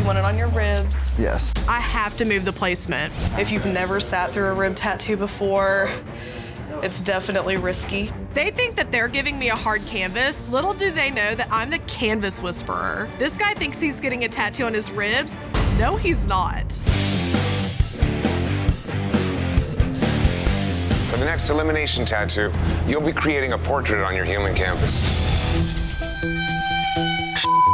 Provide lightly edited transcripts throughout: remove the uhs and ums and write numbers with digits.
want it on your ribs. Yes. I have to move the placement. If you've never sat through a rib tattoo before, it's definitely risky. They think that they're giving me a hard canvas. Little do they know that I'm the canvas whisperer. This guy thinks he's getting a tattoo on his ribs. No, he's not. For the next elimination tattoo, you'll be creating a portrait on your human canvas.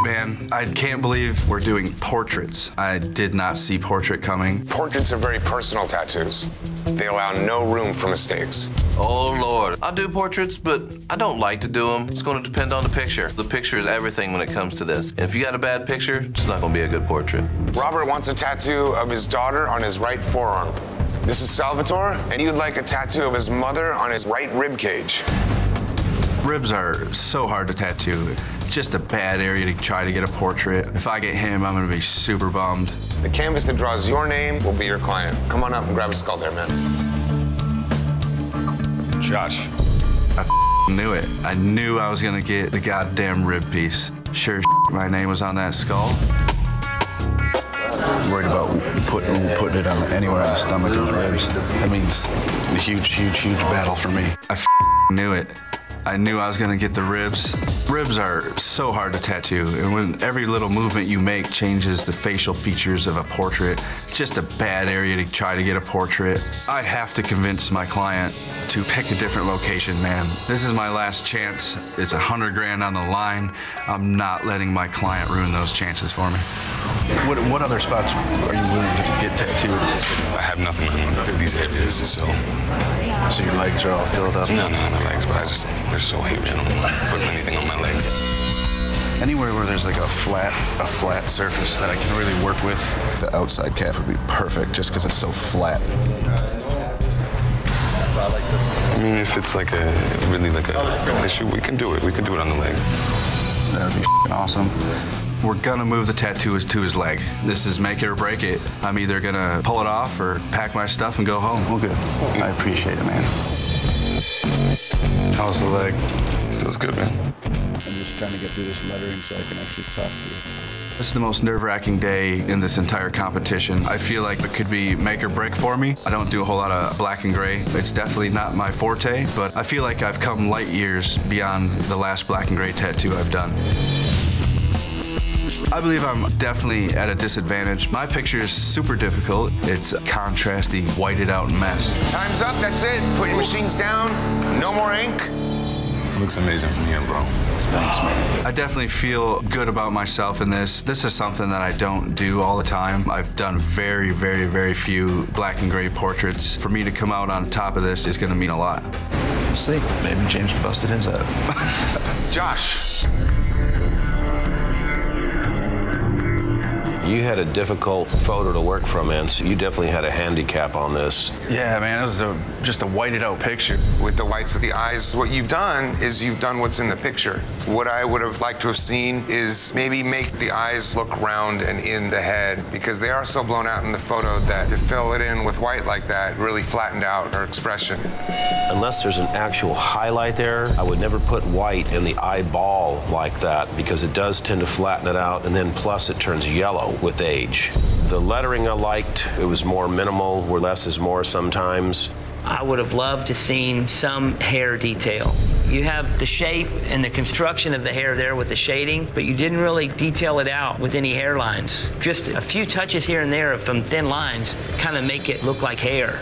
Man, I can't believe we're doing portraits. I did not see portrait coming. Portraits are very personal tattoos. They allow no room for mistakes. Oh, Lord. I do portraits, but I don't like to do them. It's going to depend on the picture. The picture is everything when it comes to this. And if you got a bad picture, it's not going to be a good portrait. Robert wants a tattoo of his daughter on his right forearm. This is Salvatore, and he'd like a tattoo of his mother on his right rib cage. Ribs are so hard to tattoo. It's just a bad area to try to get a portrait. If I get him, I'm gonna be super bummed. The canvas that draws your name will be your client. Come on up and grab a skull there, man. Josh. I knew it. I knew I was gonna get the goddamn rib piece. Sure, my name was on that skull. Worried about putting it on anywhere on the stomach and the ribs. That means a huge battle for me. I knew it. I knew I was gonna get the ribs. Ribs are so hard to tattoo, and when every little movement you make changes the facial features of a portrait, it's just a bad area to try to get a portrait. I have to convince my client to pick a different location, man. This is my last chance. It's 100 grand on the line. I'm not letting my client ruin those chances for me. What other spots are you willing to get tattooed? I have nothing on these areas, so. So your legs are all filled up? No, my legs, but they're so huge. I don't want to put anything on my legs. Anywhere where there's like a flat surface that I can really work with. The outside calf would be perfect just because it's so flat. I mean, if it's like a issue, we can do it. We can do it on the leg. That would be awesome. We're gonna move the tattoo to his leg. This is make it or break it. I'm either gonna pull it off or pack my stuff and go home. Well, good. I appreciate it, man. How's the leg? It feels good, man. I'm just trying to get through this lettering so I can actually talk to you. This is the most nerve-wracking day in this entire competition. I feel like it could be make or break for me. I don't do a whole lot of black and gray. It's definitely not my forte, but I feel like I've come light years beyond the last black and gray tattoo I've done. I believe I'm definitely at a disadvantage. My picture is super difficult. It's a contrasty, whited out mess. Time's up, that's it. Put your machines down. No more ink. Looks amazing from here, bro. Thanks, man. I definitely feel good about myself in this. This is something that I don't do all the time. I've done very few black and gray portraits. For me to come out on top of this is gonna mean a lot. Let's see, maybe James busted his up. Josh. You had a difficult photo to work from, man, so you definitely had a handicap on this. Yeah, man, it was just a whited out picture. With the whites of the eyes, what you've done is you've done what's in the picture. What I would have liked to have seen is maybe make the eyes look round and in the head, because they are so blown out in the photo that to fill it in with white like that really flattened out her expression. Unless there's an actual highlight there, I would never put white in the eyeball like that, because it does tend to flatten it out, and then plus it turns yellow with age. The lettering I liked, it was more minimal, where less is more sometimes. I would have loved to seen some hair detail. You have the shape and the construction of the hair there with the shading, but you didn't really detail it out with any hairlines. Just a few touches here and there of some thin lines kind of make it look like hair.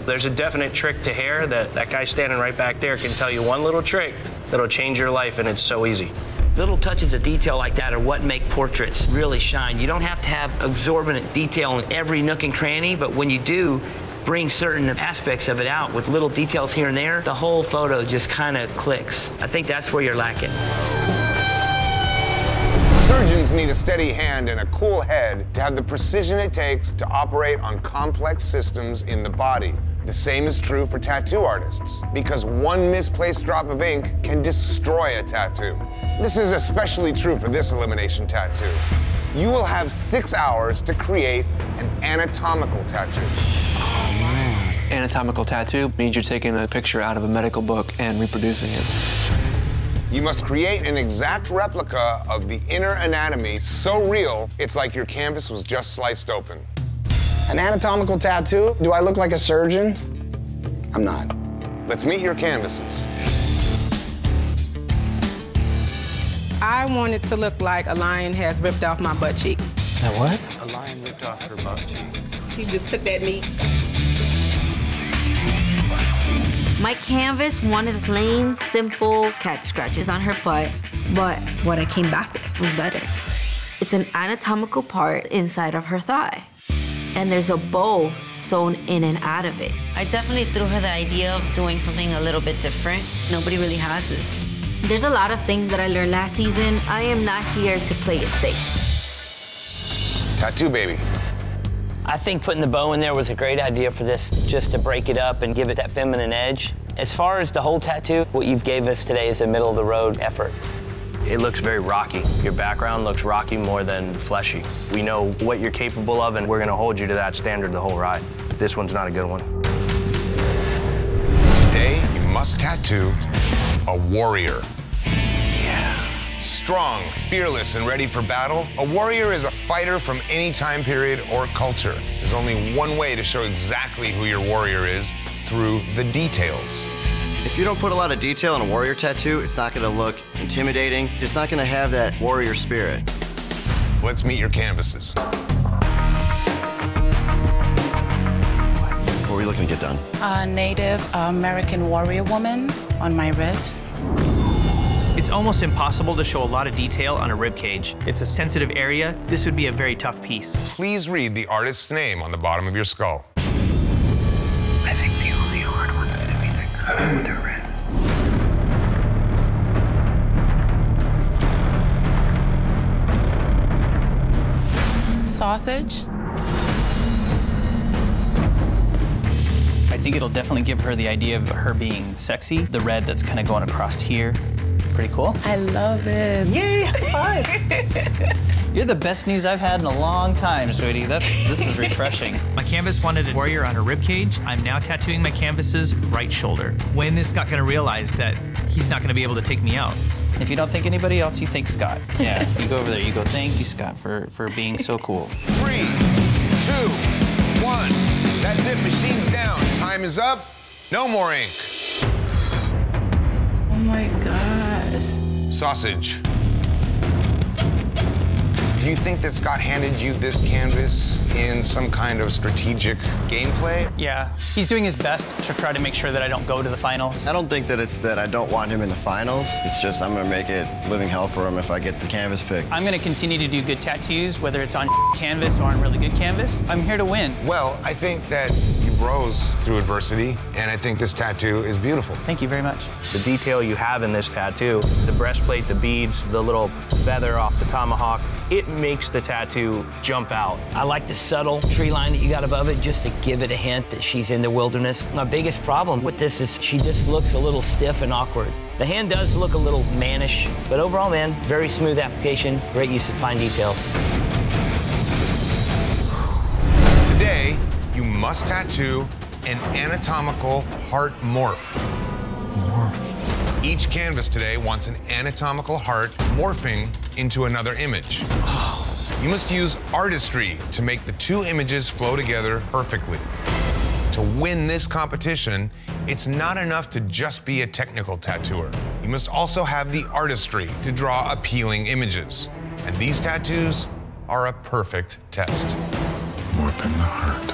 There's a definite trick to hair that guy standing right back there can tell you one little trick that'll change your life, and it's so easy. Little touches of detail like that are what make portraits really shine. You don't have to have exorbitant detail in every nook and cranny, but when you do bring certain aspects of it out with little details here and there, the whole photo just kind of clicks. I think that's where you're lacking. Surgeons need a steady hand and a cool head to have the precision it takes to operate on complex systems in the body. The same is true for tattoo artists, because one misplaced drop of ink can destroy a tattoo. This is especially true for this elimination tattoo. You will have 6 hours to create an anatomical tattoo. Oh, man. Anatomical tattoo means you're taking a picture out of a medical book and reproducing it. You must create an exact replica of the inner anatomy so real, it's like your canvas was just sliced open. An anatomical tattoo? Do I look like a surgeon? I'm not. Let's meet your canvases. I want it to look like a lion has ripped off my butt cheek. Now what? A lion ripped off her butt cheek. He just took that meat. My canvas wanted plain, simple cat scratches on her butt, but what I came back with was better. It's an anatomical part inside of her thigh, and there's a bow sewn in and out of it. I definitely threw her the idea of doing something a little bit different. Nobody really has this. There's a lot of things that I learned last season. I am not here to play it safe. Tattoo baby. I think putting the bow in there was a great idea for this, just to break it up and give it that feminine edge. As far as the whole tattoo, what you've gave us today is a middle-of-the-road effort. It looks very rocky. Your background looks rocky more than fleshy. We know what you're capable of, and we're gonna hold you to that standard the whole ride. This one's not a good one. Today, you must tattoo a warrior. Strong, fearless, and ready for battle, a warrior is a fighter from any time period or culture. There's only one way to show exactly who your warrior is, through the details. If you don't put a lot of detail in a warrior tattoo, it's not gonna look intimidating. It's not gonna have that warrior spirit. Let's meet your canvases. What are we looking to get done? A Native American warrior woman on my ribs. It's almost impossible to show a lot of detail on a rib cage. It's a sensitive area. This would be a very tough piece. Please read the artist's name on the bottom of your skull. I think the only hard one's gonna be the girl with the rib. Sausage. I think it'll definitely give her the idea of her being sexy. The red that's kind of going across here. Pretty cool. I love it. Yay, high five. You're the best news I've had in a long time, sweetie. This is refreshing. My canvas wanted a warrior on her rib cage. I'm now tattooing my canvas's right shoulder. When is Scott gonna realize that he's not gonna be able to take me out? If you don't think anybody else, you think Scott. Yeah, you go over there, you go, thank you, Scott, for being so cool. 3, 2, 1. That's it, machine's down. Time is up. No more ink. Oh my gosh. Sausage. Do you think that Scott handed you this canvas in some kind of strategic gameplay? Yeah, he's doing his best to try to make sure that I don't go to the finals. I don't think that it's that I don't want him in the finals. It's just I'm gonna make it living hell for him if I get the canvas pick. I'm gonna continue to do good tattoos, whether it's on canvas or on really good canvas. I'm here to win. Well, I think that you rose through adversity, and I think this tattoo is beautiful. Thank you very much. The detail you have in this tattoo, the breastplate, the beads, the little feather off the tomahawk, it makes the tattoo jump out. I like the subtle tree line that you got above it, just to give it a hint that she's in the wilderness. My biggest problem with this is she just looks a little stiff and awkward. The hand does look a little mannish, but overall, man, very smooth application, great use of fine details. Today, you must tattoo an anatomical heart morph. Each canvas today wants an anatomical heart morphing into another image. You must use artistry to make the two images flow together perfectly. To win this competition, it's not enough to just be a technical tattooer. You must also have the artistry to draw appealing images. And these tattoos are a perfect test. Morphing the heart.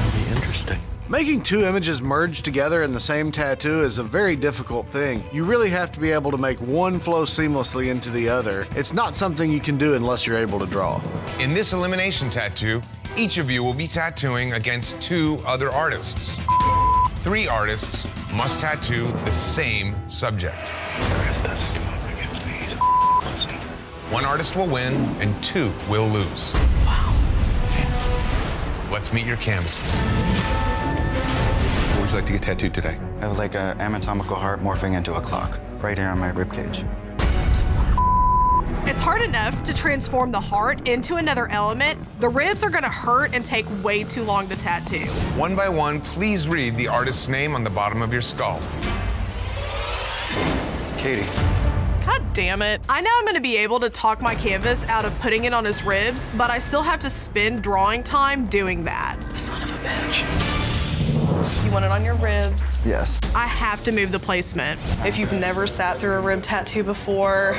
That'll be interesting. Making two images merge together in the same tattoo is a very difficult thing. You really have to be able to make one flow seamlessly into the other. It's not something you can do unless you're able to draw. In this elimination tattoo, each of you will be tattooing against 2 other artists. 3 artists must tattoo the same subject. Chris doesn't come up against me. He's a pussy. 1 artist will win and 2 will lose. Wow. Let's meet your canvases. What would you like to get tattooed today? I would like an anatomical heart morphing into a clock, right here on my ribcage. It's hard enough to transform the heart into another element. The ribs are gonna hurt and take way too long to tattoo. 1 by 1, please read the artist's name on the bottom of your skull. Katie. God damn it. I know I'm gonna be able to talk my canvas out of putting it on his ribs, but I still have to spend drawing time doing that. Son of a bitch. You want it on your ribs? Yes. I have to move the placement. If you've never sat through a rib tattoo before,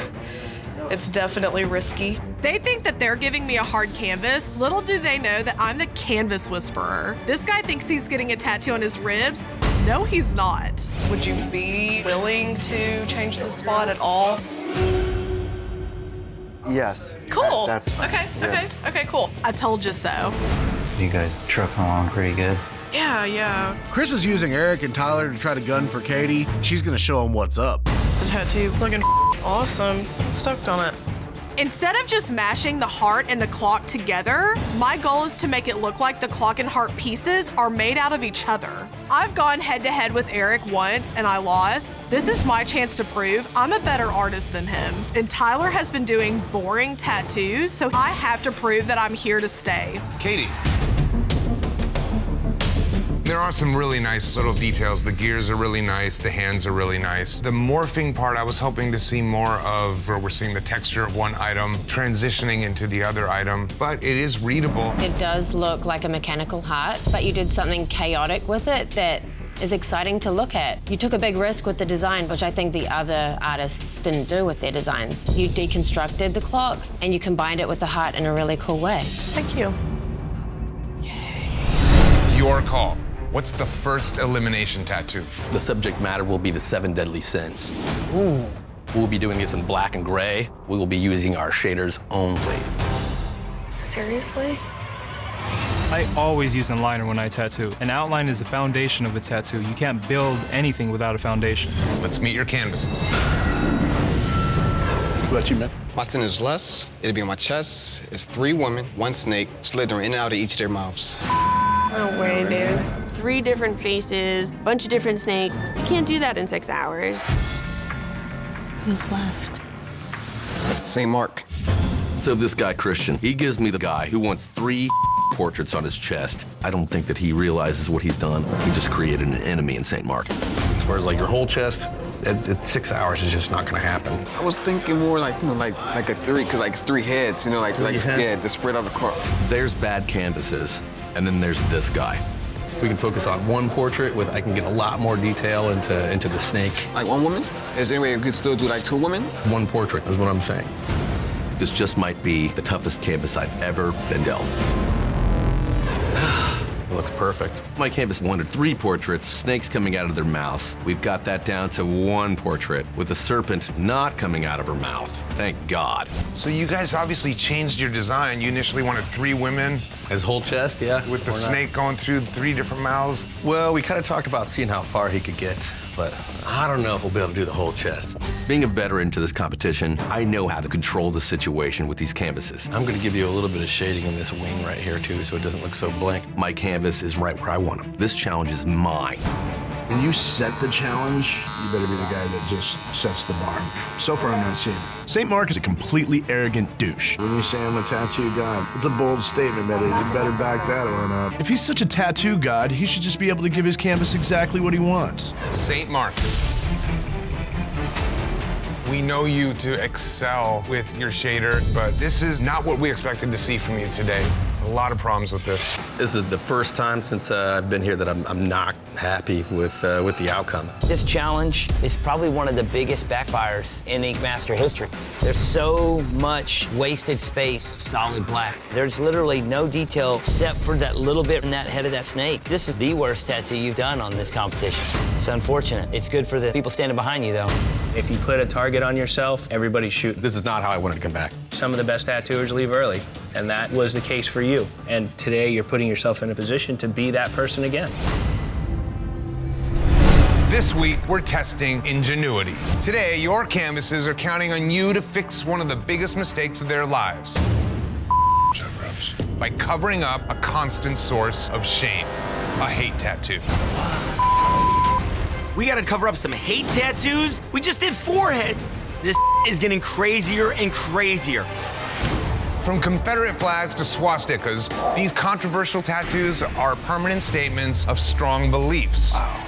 it's definitely risky. They think that they're giving me a hard canvas. Little do they know that I'm the canvas whisperer. This guy thinks he's getting a tattoo on his ribs. No, he's not. Would you be willing to change the spot at all? Yes. Cool. That's fine. Okay, Yeah. okay, cool. I told you so. You guys trucking along pretty good. Yeah. Chris is using Eric and Tyler to try to gun for Katie. She's gonna show him what's up. The tattoo's looking awesome. I'm stoked on it. Instead of just mashing the heart and the clock together, my goal is to make it look like the clock and heart pieces are made out of each other. I've gone head-to-head with Eric once and I lost. This is my chance to prove I'm a better artist than him. And Tyler has been doing boring tattoos, so I have to prove that I'm here to stay. Katie. There are some really nice little details. The gears are really nice. The hands are really nice. The morphing part, I was hoping to see more of, where we're seeing the texture of one item transitioning into the other item, but it is readable. It does look like a mechanical heart, but you did something chaotic with it that is exciting to look at. You took a big risk with the design, which I think the other artists didn't do with their designs. You deconstructed the clock and you combined it with the heart in a really cool way. Thank you. It's your call. What's the first elimination tattoo? The subject matter will be the 7 deadly sins. Ooh. We'll be doing this in black and gray. We will be using our shaders only. Seriously? I always use an liner when I tattoo. An outline is the foundation of a tattoo. You can't build anything without a foundation. Let's meet your canvases. What about you, man? My skin is less. It'll be on my chest. It's 3 women, 1 snake, slithering in and out of each of their mouths. No way, dude. 3 different faces, bunch of different snakes. You can't do that in 6 hours. Who's left? St. Mark. So this guy, Christian, he gives me the guy who wants 3 portraits on his chest. I don't think that he realizes what he's done. He just created an enemy in St. Mark. As far as like your whole chest, it's 6 hours is just not gonna happen. I was thinking more like, you know, like a 3, cause like it's 3 heads, you know, like heads? yeah, to spread out across. There's bad canvases, and then there's this guy. If we can focus on one portrait, I can get a lot more detail into the snake. Like 1 woman? Is there any way we could still do like 2 women? 1 portrait is what I'm saying. This just might be the toughest canvas I've ever been dealt. It looks perfect. My canvas wanted 3 portraits, snakes coming out of their mouths. We've got that down to 1 portrait with a serpent not coming out of her mouth. Thank God. So you guys obviously changed your design. You initially wanted 3 women. His whole chest, yeah. With the snake going through 3 different mouths. Well, we kind of talked about seeing how far he could get, but I don't know if we'll be able to do the whole chest. Being a veteran to this competition, I know how to control the situation with these canvases. I'm gonna give you a little bit of shading in this wing right here too, so it doesn't look so blank. My canvas is right where I want them. This challenge is mine. When you set the challenge, you better be the guy that just sets the bar. So far, I'm not seeing it. St. Mark is a completely arrogant douche. When you say I'm a tattoo god, it's a bold statement, buddy. You better back that one up. If he's such a tattoo god, he should just be able to give his canvas exactly what he wants. St. Mark. We know you to excel with your shader, but this is not what we expected to see from you today. A lot of problems with this. This is the first time since I've been here that I'm not happy with the outcome. This challenge is probably one of the biggest backfires in Ink Master history. There's so much wasted space of solid black. There's literally no detail except for that little bit in that head of that snake. This is the worst tattoo you've done on this competition. It's unfortunate. It's good for the people standing behind you, though. If you put a target on yourself, everybody's shooting. This is not how I wanted to come back. Some of the best tattooers leave early, and that was the case for you. And today you're putting yourself in a position to be that person again. This week, we're testing ingenuity. Today, your canvases are counting on you to fix one of the biggest mistakes of their lives. By covering up a constant source of shame, a hate tattoo. We gotta cover up some hate tattoos? We just did foreheads. This is getting crazier and crazier. From Confederate flags to swastikas, these controversial tattoos are permanent statements of strong beliefs. Wow.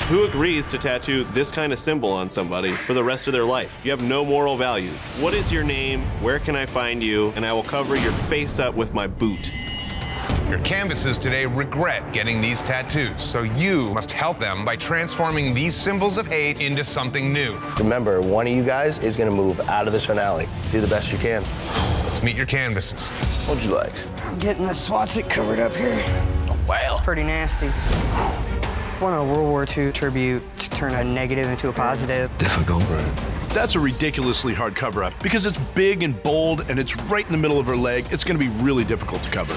Who agrees to tattoo this kind of symbol on somebody for the rest of their life? You have no moral values. What is your name? Where can I find you? And I will cover your face up with my boot. Your canvases today regret getting these tattoos, so you must help them by transforming these symbols of hate into something new. Remember, one of you guys is gonna move out of this finale. Do the best you can. Let's meet your canvases. What'd you like? I'm getting the swastika covered up here. Oh, wow. It's pretty nasty. I want a World War II tribute to turn a negative into a positive. Difficult. That's a ridiculously hard cover-up. Because it's big and bold and it's right in the middle of her leg, it's gonna be really difficult to cover.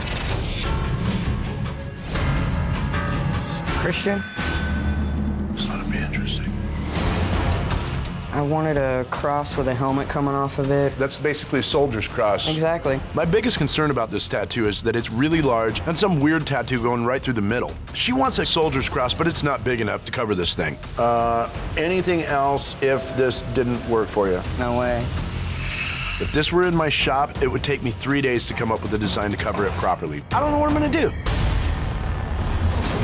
Christian? This ought to be interesting. I wanted a cross with a helmet coming off of it. That's basically a soldier's cross. Exactly. My biggest concern about this tattoo is that it's really large and some weird tattoo going right through the middle. She wants a soldier's cross, but it's not big enough to cover this thing. Anything else if this didn't work for you? No way. If this were in my shop, it would take me 3 days to come up with a design to cover it properly. I don't know what I'm gonna do.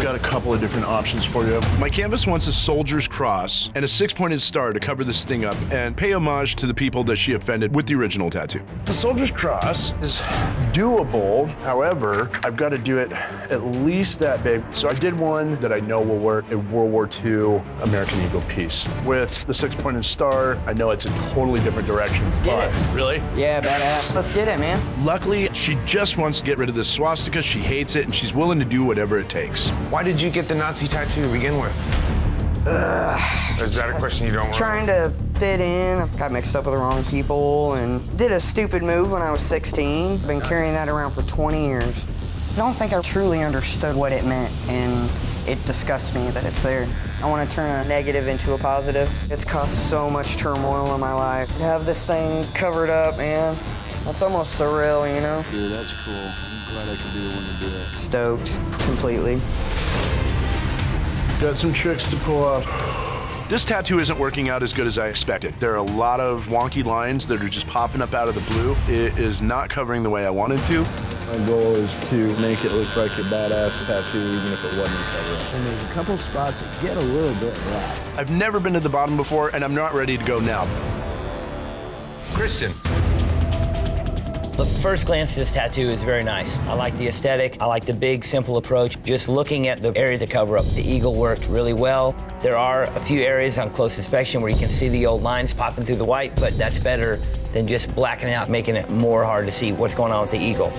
Got a couple of different options for you. My canvas wants a soldier's cross and a 6-pointed star to cover this thing up and pay homage to the people that she offended with the original tattoo. The soldier's cross is doable. However, I've got to do it at least that big. So I did one that I know will work, a World War II American Eagle piece. With the 6-pointed star, I know it's a totally different direction. Get it. Really? Yeah, badass. Let's get it, man. Luckily, she just wants to get rid of this swastika. She hates it and she's willing to do whatever it takes. Why did you get the Nazi tattoo to begin with? Is that a question you don't want? Trying to fit in. Got mixed up with the wrong people and did a stupid move when I was 16. Been carrying that around for 20 years. I don't think I truly understood what it meant, and it disgusts me that it's there. I want to turn a negative into a positive. It's caused so much turmoil in my life. To have this thing covered up, man, that's almost surreal, you know? Dude, that's cool. I'm glad I could be the one to do it. Stoked, completely. Got some tricks to pull off. This tattoo isn't working out as good as I expected. There are a lot of wonky lines that are just popping up out of the blue. It is not covering the way I wanted to. My goal is to make it look like a badass tattoo even if it wasn't covered. And there's a couple spots that get a little bit rough. I've never been to the bottom before and I'm not ready to go now. Christian. The first glance, this tattoo is very nice. I like the aesthetic. I like the big, simple approach. Just looking at the area to cover up, the eagle worked really well. There are a few areas on close inspection where you can see the old lines popping through the white, but that's better than just blacking out, making it more hard to see what's going on with the eagle.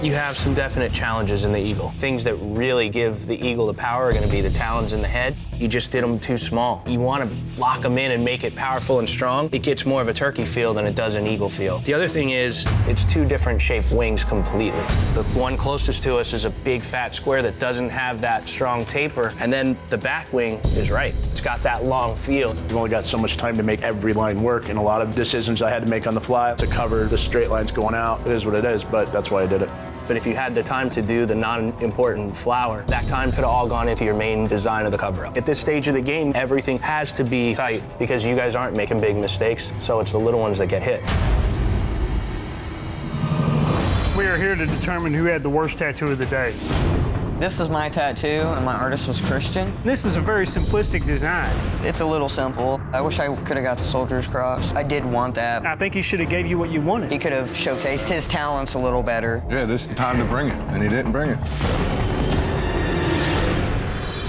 You have some definite challenges in the eagle. Things that really give the eagle the power are gonna be the talons in the head. You just did them too small. You wanna lock them in and make it powerful and strong. It gets more of a turkey feel than it does an eagle feel. The other thing is, it's two different shaped wings completely. The one closest to us is a big fat square that doesn't have that strong taper, and then the back wing is right. It's got that long feel. You've only got so much time to make every line work, and a lot of decisions I had to make on the fly to cover the straight lines going out. It is what it is, but that's why I did it. But if you had the time to do the non-important flower, that time could have all gone into your main design of the cover-up. At this stage of the game, everything has to be tight because you guys aren't making big mistakes, so it's the little ones that get hit. We are here to determine who had the worst tattoo of the day. This is my tattoo, and my artist was Christian. This is a very simplistic design. It's a little simple. I wish I could have got the soldier's cross. I did want that. I think he should have gave you what you wanted. He could have showcased his talents a little better. Yeah, this is the time to bring it, and he didn't bring it.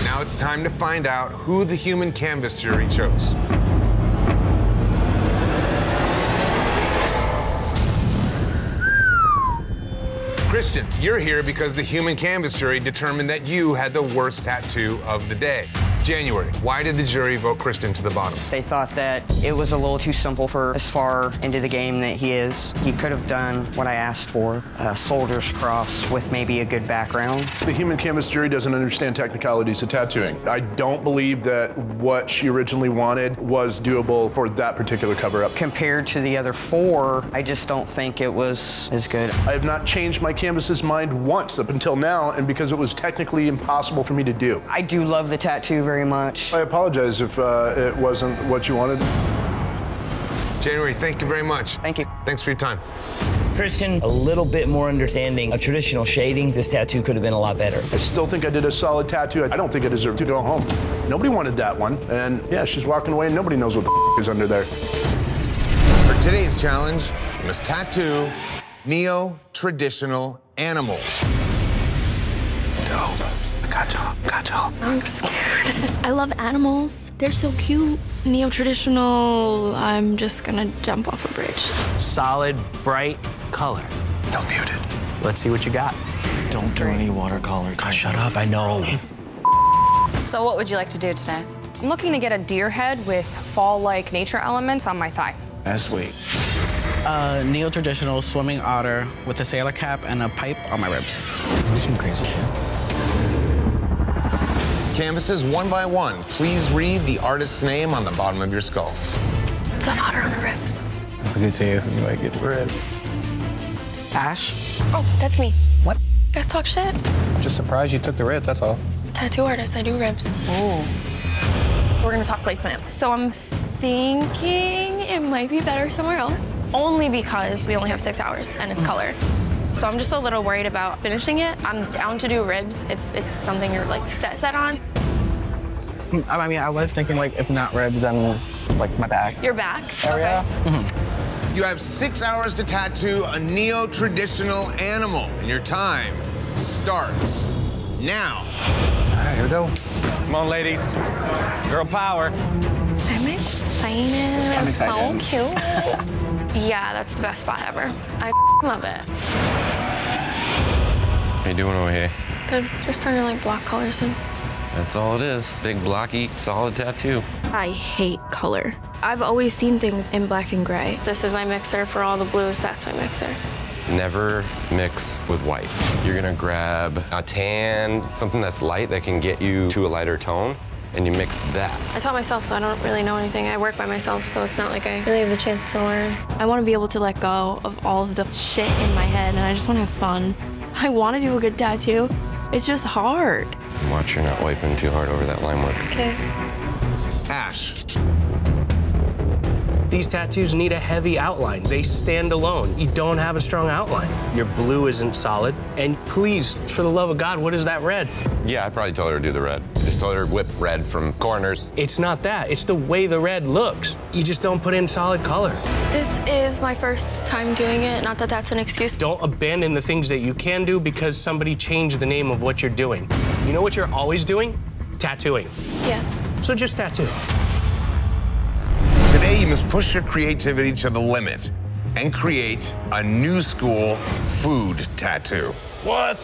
Now it's time to find out who the human canvas jury chose. Christian, you're here because the human canvas jury determined that you had the worst tattoo of the day. January, why did the jury vote Christian to the bottom? They thought that it was a little too simple for as far into the game that he is. He could have done what I asked for, a soldier's cross with maybe a good background. The human canvas jury doesn't understand technicalities of tattooing. I don't believe that what she originally wanted was doable for that particular cover-up. Compared to the other four, I just don't think it was as good. I have not changed my canvas's mind once up until now, and because it was technically impossible for me to do. I do love the tattoo very much. I apologize if it wasn't what you wanted. January, thank you very much. Thank you. Thanks for your time. Christian, a little bit more understanding of traditional shading, this tattoo could have been a lot better. I still think I did a solid tattoo. I don't think I deserve to go home. Nobody wanted that one. And yeah, she's walking away and nobody knows what the is under there. For today's challenge, you must tattoo neo-traditional animals. Dope. Got y'all. I'm scared. I love animals. They're so cute. Neo-traditional, I'm just gonna jump off a bridge. Solid, bright color. Don't mute it. Let's see what you got. Don't do any watercolor. God, shut up, I know. So what would you like to do today? I'm looking to get a deer head with fall-like nature elements on my thigh. That's sweet. Neo-traditional swimming otter with a sailor cap and a pipe on my ribs. Some crazy shit. Canvases one by one. Please read the artist's name on the bottom of your skull. It's an otter on the ribs. That's a good chance that you might get the ribs. Ash. Oh, that's me. What? You guys talk shit? Just surprised you took the ribs, that's all. Tattoo artist, I do ribs. Oh. We're gonna talk placement. So I'm thinking it might be better somewhere else. Only because we only have 6 hours and it's color. So I'm just a little worried about finishing it. I'm down to do ribs if it's something you're like set on. I mean, I was thinking like if not ribs, then like my back. Your back? Area. Okay. You have 6 hours to tattoo a neo-traditional animal, and your time starts now. All right, here we go. Come on, ladies. Girl power. I'm excited. I'm excited. So cute. Yeah, that's the best spot ever. I love it. How you doing over here? Good. Just starting to like block colors in. That's all it is. Big, blocky, solid tattoo. I hate color. I've always seen things in black and gray. This is my mixer for all the blues. That's my mixer. Never mix with white. You're gonna grab a tan, something that's light that can get you to a lighter tone, and you mix that. I taught myself, so I don't really know anything. I work by myself, so it's not like I really have the chance to learn. I want to be able to let go of all of the shit in my head, and I just want to have fun. I want to do a good tattoo. It's just hard. Watch you're not wiping too hard over that line work. Okay. Ash. These tattoos need a heavy outline. They stand alone. You don't have a strong outline. Your blue isn't solid. And please, for the love of God, what is that red? Yeah, I probably told her to do the red. I just told her to whip red from corners. It's not that. It's the way the red looks. You just don't put in solid color. This is my first time doing it. Not that that's an excuse. Don't abandon the things that you can do because somebody changed the name of what you're doing. You know what you're always doing? Tattooing. Yeah. So just tattoo. Today, you must push your creativity to the limit and create a new school food tattoo. What?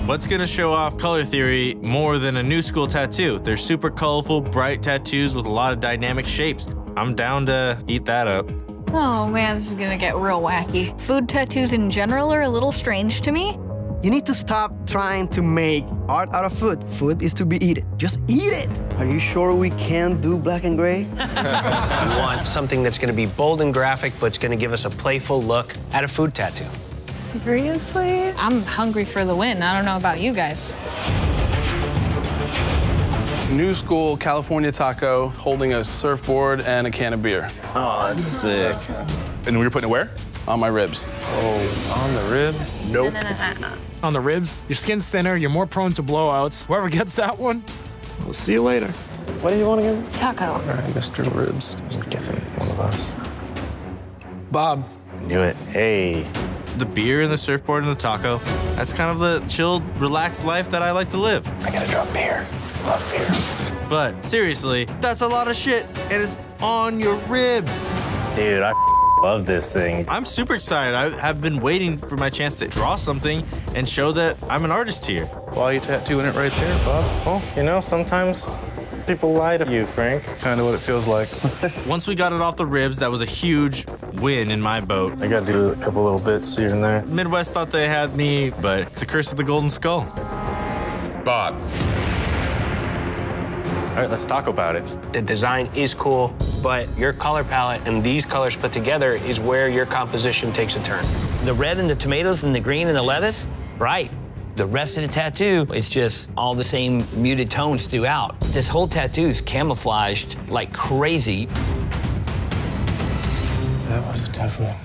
What's gonna show off color theory more than a new school tattoo? They're super colorful, bright tattoos with a lot of dynamic shapes. I'm down to eat that up. Oh man, this is gonna get real wacky. Food tattoos in general are a little strange to me. You need to stop trying to make art out of food. Food is to be eaten. Just eat it. Are you sure we can do black and gray? We want something that's going to be bold and graphic, but it's going to give us a playful look at a food tattoo. Seriously? I'm hungry for the win. I don't know about you guys. New school California taco holding a surfboard and a can of beer. Oh, that's sick. And we're putting it where? On my ribs. Oh, on the ribs? Nope. No. On the ribs, your skin's thinner, you're more prone to blowouts. Whoever gets that one, we'll see you later. What do you want again? Taco. All right, Mr. Ribs. Just guessing one of us. Bob. Do it. Hey. The beer and the surfboard and the taco. That's kind of the chilled, relaxed life that I like to live. I gotta drop beer. Love beer. But seriously, that's a lot of shit, and it's on your ribs. Dude, I love this thing. I'm super excited. I have been waiting for my chance to draw something and show that I'm an artist here. Why are you tattooing it right there, Bob? Well, you know, sometimes people lie to you, Frank. Kind of what it feels like. Once we got it off the ribs, that was a huge win in my boat. I got to do a couple little bits here and there. Midwest thought they had me, but it's a curse of the golden skull. Bob. All right, let's talk about it. The design is cool, but your color palette and these colors put together is where your composition takes a turn. The red and the tomatoes and the green and the lettuce, bright. The rest of the tattoo, it's just all the same muted tones throughout. This whole tattoo is camouflaged like crazy. That was a tough one.